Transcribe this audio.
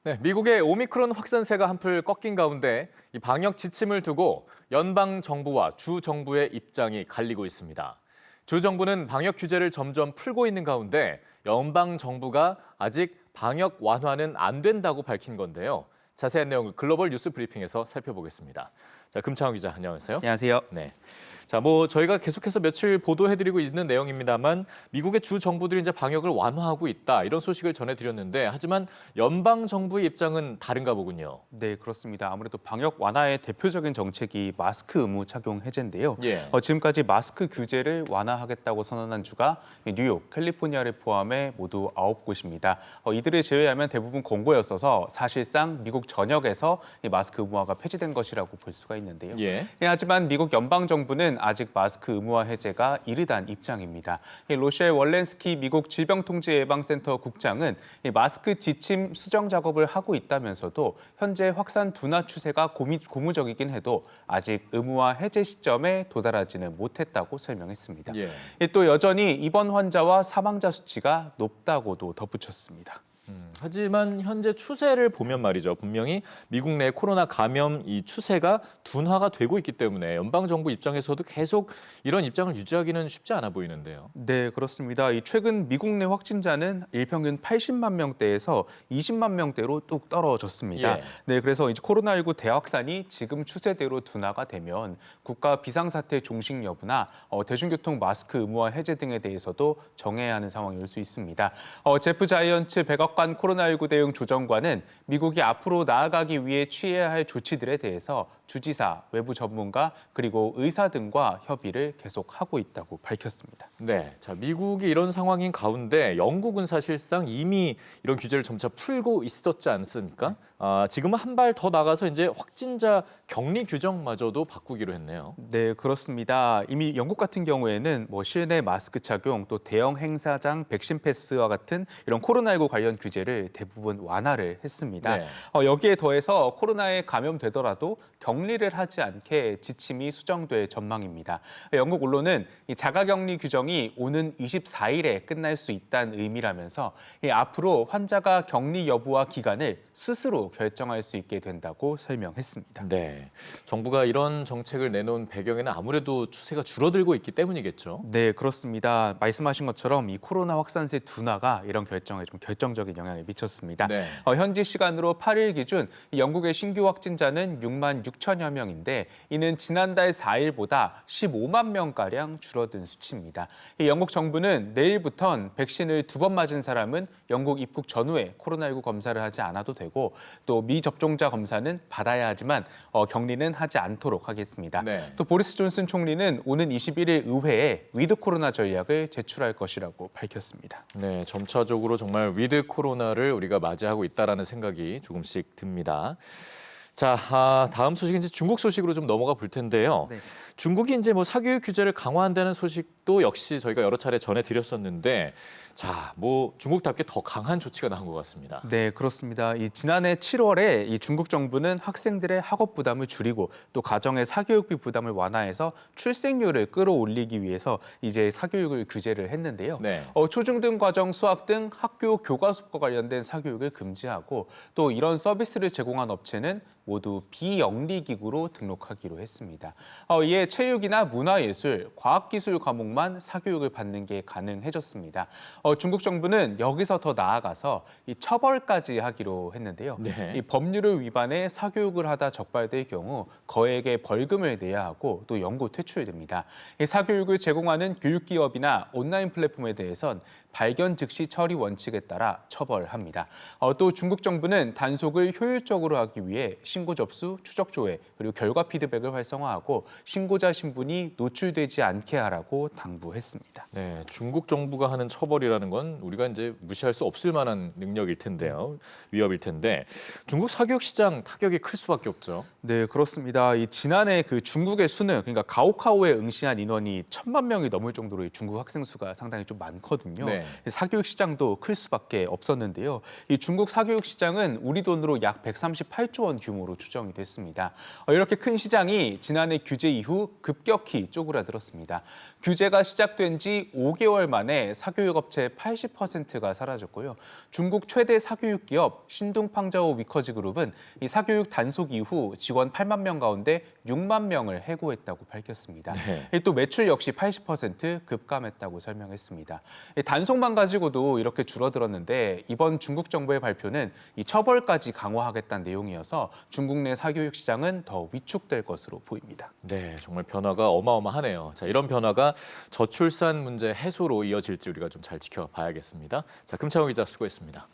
네, 미국의 오미크론 확산세가 한풀 꺾인 가운데 이 방역 지침을 두고 연방 정부와 주 정부의 입장이 갈리고 있습니다. 주 정부는 방역 규제를 점점 풀고 있는 가운데 연방 정부가 아직 방역 완화는 안 된다고 밝힌 건데요. 자세한 내용을 글로벌 뉴스 브리핑에서 살펴보겠습니다. 자, 금창호 기자, 안녕하세요. 안녕하세요. 네. 자, 저희가 계속해서 며칠 보도해드리고 있는 내용입니다만 미국의 주 정부들이 이제 방역을 완화하고 있다 이런 소식을 전해드렸는데 하지만 연방 정부의 입장은 다른가 보군요. 네, 그렇습니다. 아무래도 방역 완화의 대표적인 정책이 마스크 의무 착용 해제인데요. 예. 지금까지 마스크 규제를 완화하겠다고 선언한 주가 뉴욕, 캘리포니아를 포함해 모두 9곳입니다. 이들을 제외하면 대부분 공고였어서 사실상 미국 전역에서 이 마스크 의무화가 폐지된 것이라고 볼 수가 있는데요. 예. 하지만 미국 연방 정부는 아직 마스크 의무화 해제가 이르단 입장입니다. 로셸 월렌스키 미국 질병통제예방센터 국장은 마스크 지침 수정 작업을 하고 있다면서도 현재 확산 둔화 추세가 고무적이긴 해도 아직 의무화 해제 시점에 도달하지는 못했다고 설명했습니다. 예. 또 여전히 입원 환자와 사망자 수치가 높다고도 덧붙였습니다. 하지만 현재 추세를 보면 말이죠. 분명히 미국 내 코로나 감염 이 추세가 둔화가 되고 있기 때문에 연방정부 입장에서도 계속 이런 입장을 유지하기는 쉽지 않아 보이는데요. 네, 그렇습니다. 최근 미국 내 확진자는 일평균 80만 명대에서 20만 명대로 뚝 떨어졌습니다. 예. 네, 그래서 이제 코로나19 대확산이 지금 추세대로 둔화가 되면 국가 비상사태 종식 여부나 대중교통 마스크 의무화 해제 등에 대해서도 정해야 하는 상황이 올 수 있습니다. 제프 자이언츠 백악관 코로나19 대응 조정관은 미국이 앞으로 나아가기 위해 취해야 할 조치들에 대해서 주지사, 외부 전문가, 그리고 의사 등과 협의를 계속하고 있다고 밝혔습니다. 네, 자 미국이 이런 상황인 가운데 영국은 사실상 이미 이런 규제를 점차 풀고 있었지 않습니까? 지금은 한 발 더 나가서 이제 확진자 격리 규정마저도 바꾸기로 했네요. 네, 그렇습니다. 이미 영국 같은 경우에는 실내 마스크 착용, 또 대형 행사장 백신 패스와 같은 이런 코로나19 관련 규제를 대부분 완화를 했습니다. 네. 여기에 더해서 코로나에 감염되더라도 격리를 하지 않게 지침이 수정될 전망입니다. 영국 언론은 이 자가격리 규정이 오는 24일에 끝날 수 있다는 의미라면서 앞으로 환자가 격리 여부와 기간을 스스로 결정할 수 있게 된다고 설명했습니다. 네, 정부가 이런 정책을 내놓은 배경에는 아무래도 추세가 줄어들고 있기 때문이겠죠. 네, 그렇습니다. 말씀하신 것처럼 이 코로나 확산세 둔화가 이런 결정에 좀 결정적인 영향을 미쳤습니다. 네. 현지 시간으로 8일 기준 영국의 신규 확진자는 6만 6천여 명인데 이는 지난달 4일보다 15만 명가량 줄어든 수치입니다. 영국 정부는 내일부턴 백신을 2번 맞은 사람은 영국 입국 전후에 코로나19 검사를 하지 않아도 되고 또 미접종자 검사는 받아야 하지만 격리는 하지 않도록 하겠습니다. 네. 또 보리스 존슨 총리는 오는 21일 의회에 위드 코로나 전략을 제출할 것이라고 밝혔습니다. 네, 점차적으로 정말 위드 코로나를 우리가 맞이하고 있다라는 생각이 조금씩 듭니다. 자, 다음 소식은 이제 중국 소식으로 좀 넘어가 볼 텐데요. 네. 중국이 이제 사교육 규제를 강화한다는 소식도 역시 저희가 여러 차례 전해드렸었는데, 자, 중국답게 더 강한 조치가 나온 것 같습니다. 네, 그렇습니다. 지난해 7월에 이 중국 정부는 학생들의 학업 부담을 줄이고 또 가정의 사교육비 부담을 완화해서 출생률을 끌어올리기 위해서 이제 사교육을 규제를 했는데요. 네. 초중등 과정 수학 등 학교 교과서과 관련된 사교육을 금지하고 또 이런 서비스를 제공한 업체는 모두 비영리 기구로 등록하기로 했습니다. 이에 체육이나 문화예술, 과학기술 과목만 사교육을 받는 게 가능해졌습니다. 중국 정부는 여기서 더 나아가서 이 처벌까지 하기로 했는데요. 네. 이 법률을 위반해 사교육을 하다 적발될 경우 거액의 벌금을 내야 하고 또 영구 퇴출됩니다. 이 사교육을 제공하는 교육기업이나 온라인 플랫폼에 대해선 발견 즉시 처리 원칙에 따라 처벌합니다. 또 중국 정부는 단속을 효율적으로 하기 위해 신고 접수, 추적 조회, 그리고 결과 피드백을 활성화하고 신고자 신분이 노출되지 않게 하라고 당부했습니다. 네, 중국 정부가 하는 처벌이라는 건 우리가 이제 무시할 수 없을 만한 능력일 텐데요. 위협일 텐데 중국 사교육 시장 타격이 클 수밖에 없죠. 네, 그렇습니다. 지난해 중국의 수능, 그러니까 가오카오에 응시한 인원이 1,000만 명이 넘을 정도로 이 중국 학생 수가 상당히 좀 많거든요. 네. 사교육 시장도 클 수밖에 없었는데요. 이 중국 사교육 시장은 우리 돈으로 약 138조 원 규모로 추정이 됐습니다. 이렇게 큰 시장이 지난해 규제 이후 모두 급격히 쪼그라들었습니다. 규제가 시작된 지 5개월 만에 사교육업체 80%가 사라졌고요. 중국 최대 사교육 기업 신둥팡자오 위커즈 그룹은 이 사교육 단속 이후 직원 8만 명 가운데 6만 명을 해고했다고 밝혔습니다. 또 매출 역시 80% 급감했다고 설명했습니다. 단속만 가지고도 이렇게 줄어들었는데 이번 중국 정부의 발표는 이 처벌까지 강화하겠다는 내용이어서 중국 내 사교육 시장은 더 위축될 것으로 보입니다. 네, 정말 변화가 어마어마하네요. 자, 이런 변화가 저출산 문제 해소로 이어질지 우리가 좀 잘 지켜봐야겠습니다. 자, 금창호 기자 수고했습니다.